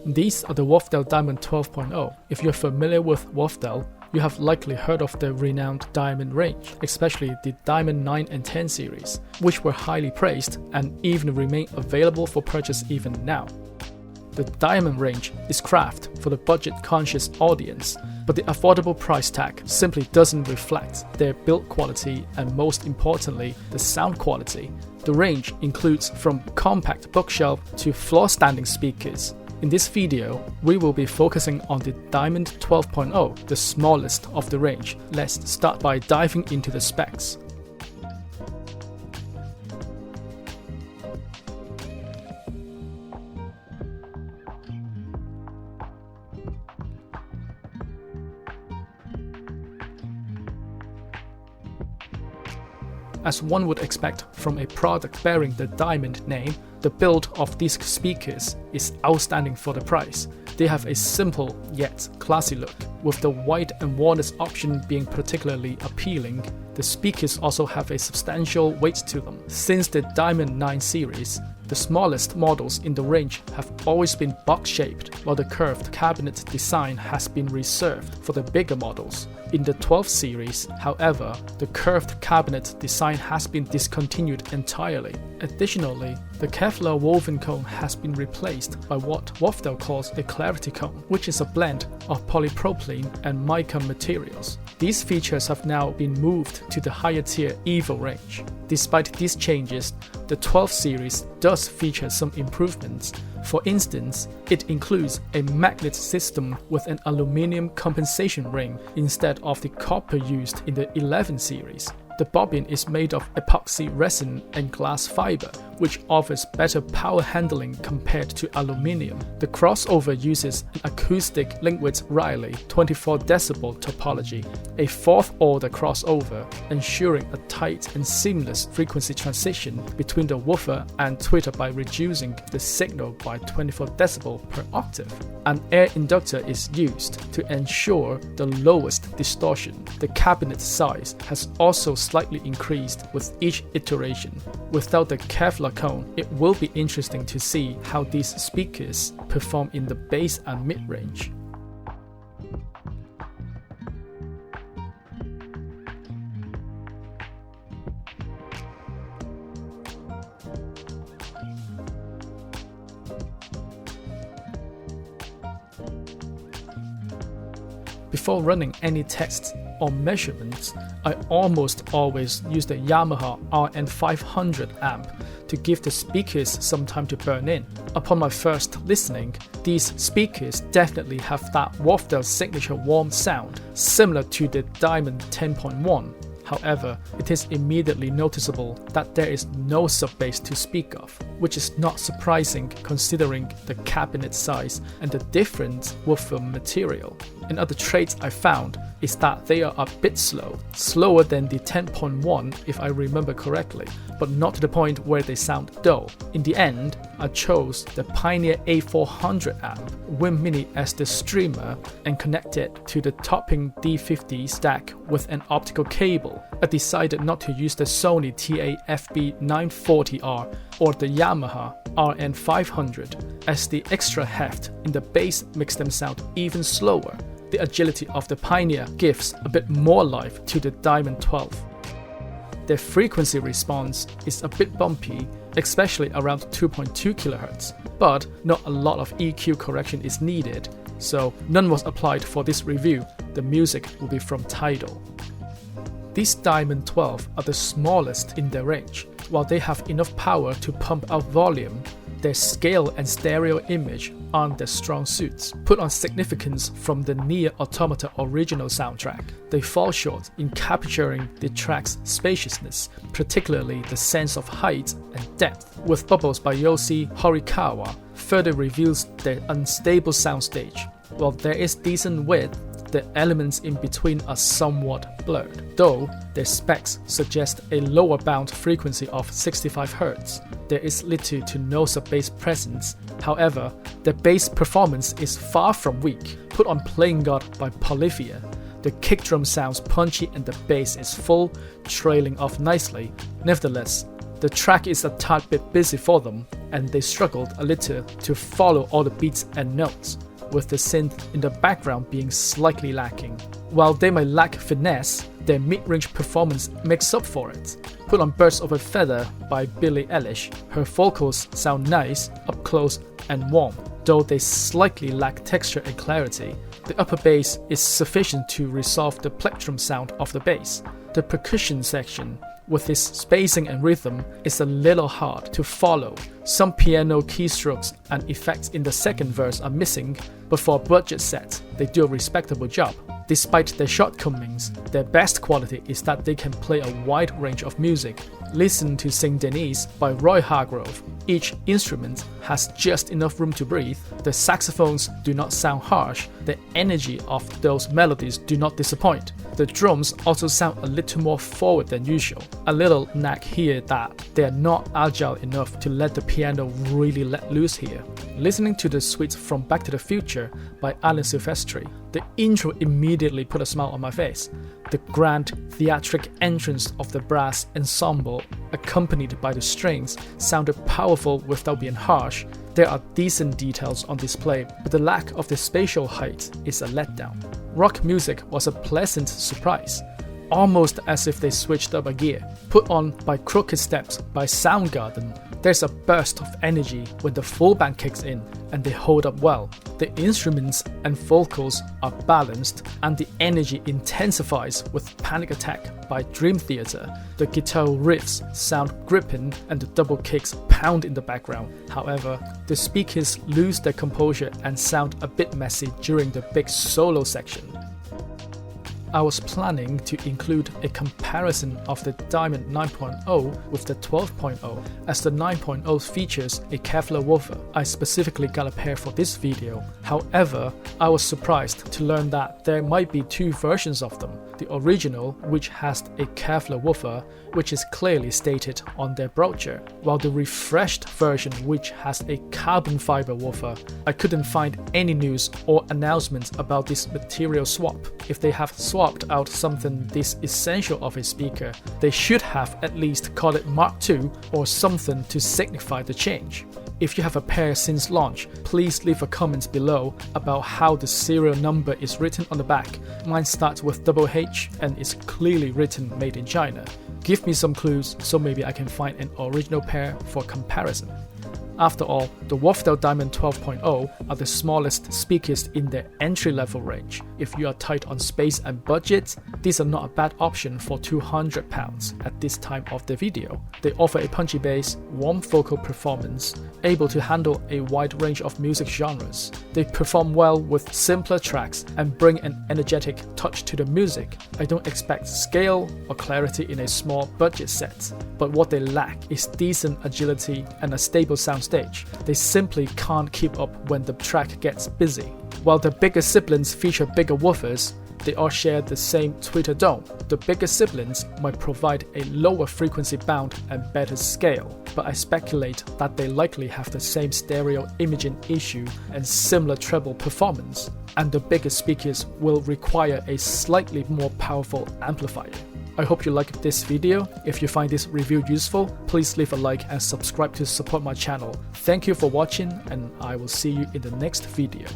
These are the Wharfedale Diamond 12.0. If you're familiar with Wharfedale, you have likely heard of the renowned Diamond range, especially the Diamond 9 and 10 series, which were highly praised and even remain available for purchase even now. The Diamond range is crafted for the budget-conscious audience, but the affordable price tag simply doesn't reflect their build quality and, most importantly, the sound quality. The range includes from compact bookshelf to floor-standing speakers. In this video, we will be focusing on the Diamond 12.0, the smallest of the range. Let's start by diving into the specs. As one would expect from a product bearing the Diamond name, the build of these speakers is outstanding for the price. They have a simple yet classy look, with the white and walnut option being particularly appealing. The speakers also have a substantial weight to them. Since the Diamond 9 series, the smallest models in the range have always been box-shaped, while the curved cabinet design has been reserved for the bigger models. In the 12 series, however, the curved cabinet design has been discontinued entirely. Additionally, the Kevlar woven cone has been replaced by what Wharfedale calls a clarity cone, which is a blend of polypropylene and mica materials. These features have now been moved to the higher tier Evo range. Despite these changes, the 12 series does feature some improvements. For instance, it includes a magnet system with an aluminum compensation ring instead of the copper used in the 11 series. The bobbin is made of epoxy resin and glass fiber, which offers better power handling compared to aluminum. The crossover uses an acoustic Linkwood Riley 24 decibel topology, a fourth-order crossover, ensuring a tight and seamless frequency transition between the woofer and tweeter by reducing the signal by 24 decibel per octave. An air inductor is used to ensure the lowest distortion. The cabinet size has also slightly increased with each iteration. Without the Kevlar cone, it will be interesting to see how these speakers perform in the bass and mid-range. Before running any tests or measurements, I almost always use the Yamaha RN500 amp to give the speakers some time to burn in. Upon my first listening, these speakers definitely have that Wharfedale signature warm sound, similar to the Diamond 10.1. However, it is immediately noticeable that there is no sub-bass to speak of, which is not surprising considering the cabinet size and the different woofer material. Another trait I found is that they are a bit slower than the 10.1 if I remember correctly, but not to the point where they sound dull. In the end, I chose the Pioneer A400 amp Wim Mini as the streamer and connected to the topping D50 stack with an optical cable. I decided not to use the Sony TAFB940R or the Yamaha RN500 as the extra heft in the bass makes them sound even slower. The agility of the Pioneer gives a bit more life to the Diamond 12. Their frequency response is a bit bumpy, especially around 2.2 kHz, but not a lot of EQ correction is needed, so none was applied for this review. The music will be from Tidal. These Diamond 12 are the smallest in their range. While they have enough power to pump out volume, their scale and stereo image aren't their strong suits. Put on significance from the Nier Automata original soundtrack, they fall short in capturing the track's spaciousness, particularly the sense of height and depth. With Bubbles by Yoshi Horikawa further reveals their unstable soundstage. While there is decent width, the elements in between are somewhat blurred, though their specs suggest a lower bound frequency of 65 Hz. There is little to no sub-bass presence. However, the bass performance is far from weak. Put on Playing God by Polyphia, the kick drum sounds punchy and the bass is full, trailing off nicely. Nevertheless, the track is a tad bit busy for them, and they struggled a little to follow all the beats and notes, with the synth in the background being slightly lacking. While they may lack finesse, their mid-range performance makes up for it. Put on Birds of a Feather by Billie Eilish, her vocals sound nice, up close and warm, though they slightly lack texture and clarity. The upper bass is sufficient to resolve the plectrum sound of the bass. The percussion section, with its spacing and rhythm, is a little hard to follow. Some piano keystrokes and effects in the second verse are missing, but for a budget set, they do a respectable job. Despite their shortcomings, their best quality is that they can play a wide range of music. Listen to St.Denis by Roy Hargrove. Each instrument has just enough room to breathe, the saxophones do not sound harsh, the energy of those melodies do not disappoint. The drums also sound a little more forward than usual. A little knack here that they are not agile enough to let the piano really let loose here. Listening to the suite from Back to the Future by Alan Silvestri, the intro immediately put a smile on my face. The grand theatric entrance of the brass ensemble, accompanied by the strings, sounded powerful without being harsh. There are decent details on display, but the lack of the spatial height is a letdown. Rock music was a pleasant surprise, almost as if they switched up a gear. Put on by Crooked Steps by Soundgarden, there's a burst of energy when the full band kicks in, and they hold up well. The instruments and vocals are balanced, and the energy intensifies with Panic Attack by Dream Theater. The guitar riffs sound gripping and the double kicks pound in the background. However, the speakers lose their composure and sound a bit messy during the big solo section. I was planning to include a comparison of the Diamond 9.0 with the 12.0, as the 9.0 features a Kevlar woofer. I specifically got a pair for this video. However, I was surprised to learn that there might be two versions of them. The original, which has a Kevlar woofer, which is clearly stated on their brochure, while the refreshed version, which has a carbon fiber woofer. I couldn't find any news or announcements about this material swap. If they have swapped out something this essential of a speaker, they should have at least called it Mark II or something to signify the change. If you have a pair since launch, please leave a comment below about how the serial number is written on the back. Mine starts with H and is clearly written made in China. Give me some clues so maybe I can find an original pair for comparison. After all, the Wharfedale Diamond 12.0 are the smallest speakers in their entry-level range. If you are tight on space and budget, these are not a bad option for £200 at this time of the video. They offer a punchy bass, warm vocal performance, able to handle a wide range of music genres. They perform well with simpler tracks and bring an energetic touch to the music. I don't expect scale or clarity in a small budget set, but what they lack is decent agility and a stable sound stage. They simply can't keep up when the track gets busy. While the bigger siblings feature bigger woofers, they all share the same tweeter dome. The bigger siblings might provide a lower frequency bound and better scale, but I speculate that they likely have the same stereo imaging issue and similar treble performance, and the bigger speakers will require a slightly more powerful amplifier. I hope you liked this video. If you find this review useful, please leave a like and subscribe to support my channel. Thank you for watching, and I will see you in the next video.